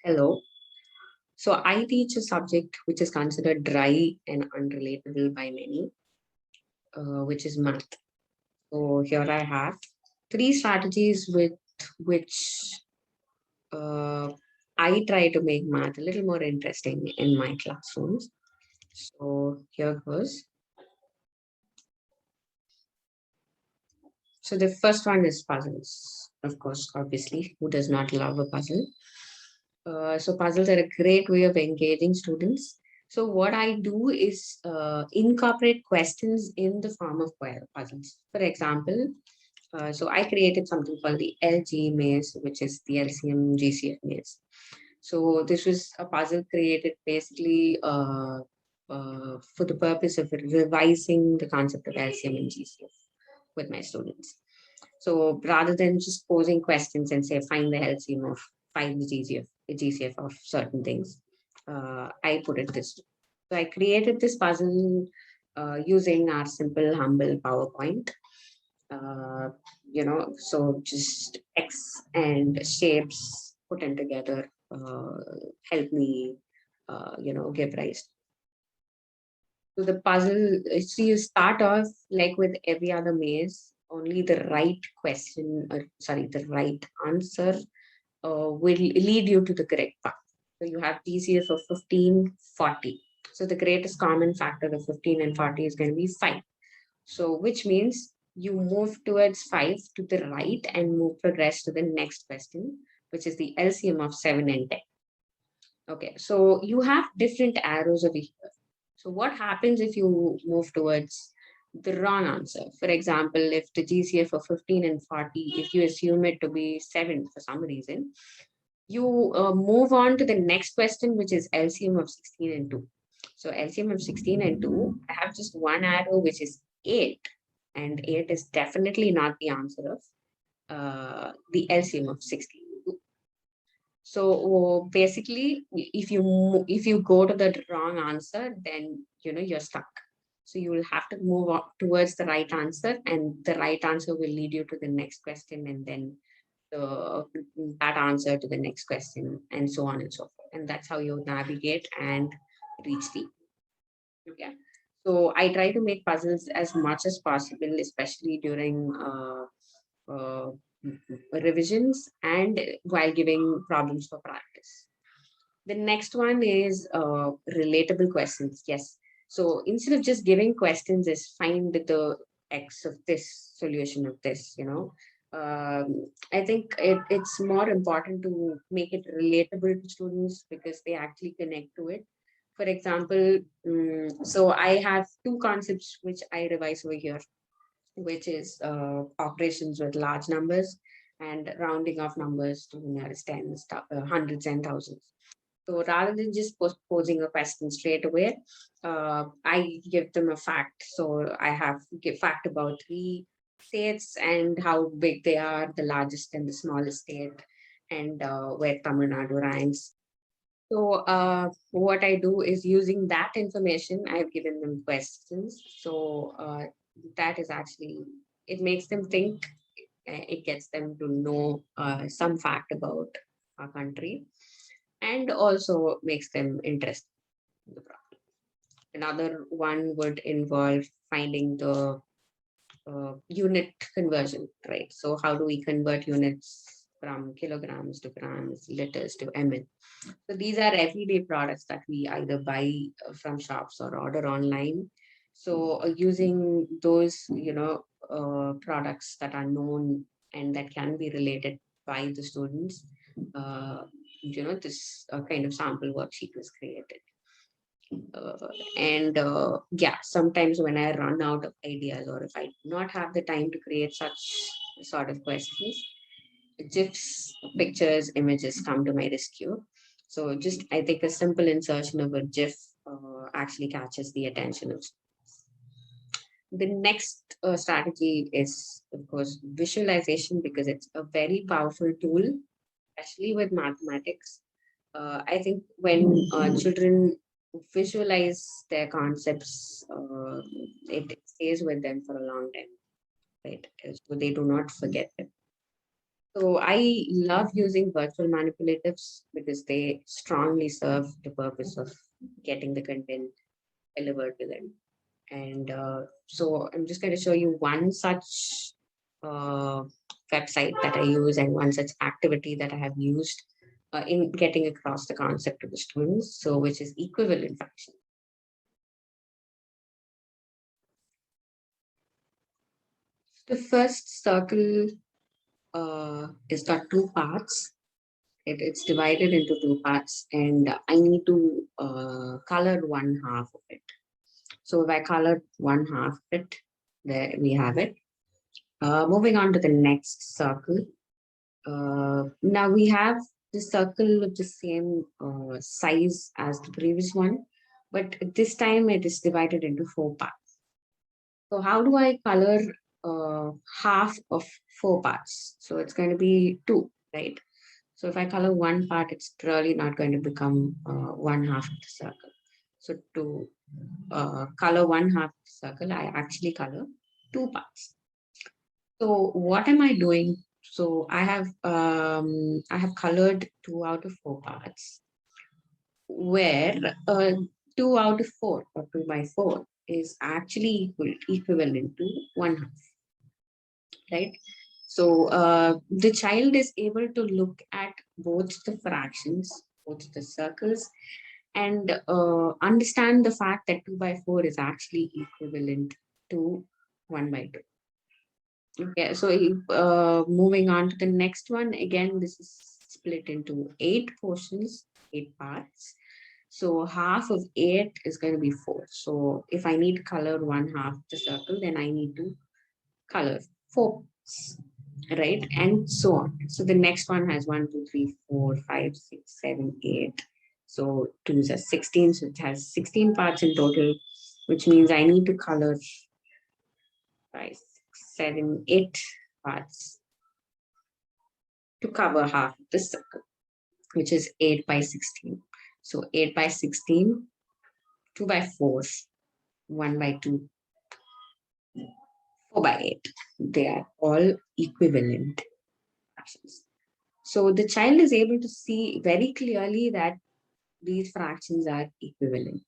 Hello. So I teach a subject which is considered dry and unrelatable by many, which is math. So here I have three strategies with which uh, I try to make math a little more interesting in my classrooms. So here goes. So the first one is puzzles. Of course, obviously, who does not love a puzzle? So puzzles are a great way of engaging students. So what I do is incorporate questions in the form of puzzles. For example, so I created something called the LG maze, which is the LCM GCF maze. So this was a puzzle created basically for the purpose of revising the concept of LCM and GCF with my students. So rather than just posing questions and say find the LCM of find the GCF of certain things, I put it this way. So I created this puzzle using our simple, humble PowerPoint. Uh, so just X and shapes put in together help me, give rise to the puzzle. So you start off like with every other maze, only the right question, the right answer will lead you to the correct path. So you have TCF of 15, 40. So the greatest common factor of 15 and 40 is going to be 5. So which means you move towards 5 to the right and progress to the next question, which is the LCM of 7 and 10. Okay, so you have different arrows over here. So what happens if you move towards the wrong answer? For example, if the GCF of 15 and 40, if you assume it to be 7 for some reason, you move on to the next question, which is LCM of 16 and 2. So LCM of 16 and 2, I have just one arrow, which is 8. And 8 is definitely not the answer of the LCM of 16. So basically, if you go to the wrong answer, then you're stuck. So you will have to move towards the right answer, and the right answer will lead you to the next question, and then the that answer to the next question, and so on and so forth. And that's how you navigate and reach the. Yeah. So I try to make puzzles as much as possible, especially during uh, revisions and while giving problems for practice. The next one is relatable questions. Yes. So instead of just giving questions, is find the X of this, solution of this, I think it's more important to make it relatable to students because they actually connect to it. For example, so I have two concepts which I revise over here, which is operations with large numbers and rounding off numbers to the nearest tens, hundreds and thousands. So rather than just posing a question straight away, I give them a fact. So I have give fact about three states and how big they are, the largest and the smallest state, and where Tamil Nadu ranks. So what I do is using that information, I've given them questions. So that is actually, it makes them think, it gets them to know some fact about our country and also makes them interested in the problem. Another one would involve finding the unit conversion, right? So how do we convert units from kilograms to grams, liters to ml? So these are everyday products that we either buy from shops or order online. So using those, products that are known and that can be related by the students, uh, this kind of sample worksheet was created. And yeah, sometimes when I run out of ideas or if I do not have the time to create such sort of questions, GIFs, pictures, images come to my rescue. So just I think a simple insertion of a GIF actually catches the attention of students. The next strategy is, of course, visualization because it's a very powerful tool, especially with mathematics. I think when children visualize their concepts, it stays with them for a long time, right? So they do not forget it. So I love using virtual manipulatives because they strongly serve the purpose of getting the content delivered to them. And so I'm just going to show you one such uh, website that I use and one such activity that I have used in getting across the concept to the students. So which is equivalent fraction. The first circle is got two parts. It's divided into two parts, and I need to color one half of it. So if I colored one half of it, there we have it. Moving on to the next circle. Now we have the circle of the same size as the previous one, but this time it is divided into four parts. So how do I color half of four parts? So it's going to be two, right? So if I color one part, it's really not going to become one half of the circle. So to color one half of the circle, I actually color two parts. So what am I doing? So I have colored two out of four parts, where two out of four or two by four is actually equivalent to one half, right? So the child is able to look at both the fractions, both the circles, and understand the fact that 2 by 4 is actually equivalent to 1 by 2. Okay, so moving on to the next one, again, this is split into 8 portions, 8 parts. So half of 8 is going to be 4. So if I need to color one half of the circle, then I need to color 4 parts, right? And so on. So the next one has 1, 2, 3, 4, 5, 6, 7, 8. So 2s are 16, so it has 16 parts in total, which means I need to color 5, 6, 7, 8 parts to cover half of the circle, which is 8 by 16. So 8 by 16, 2 by 4, 1 by 2, 4 by 8. They are all equivalent fractions. So the child is able to see very clearly that these fractions are equivalent.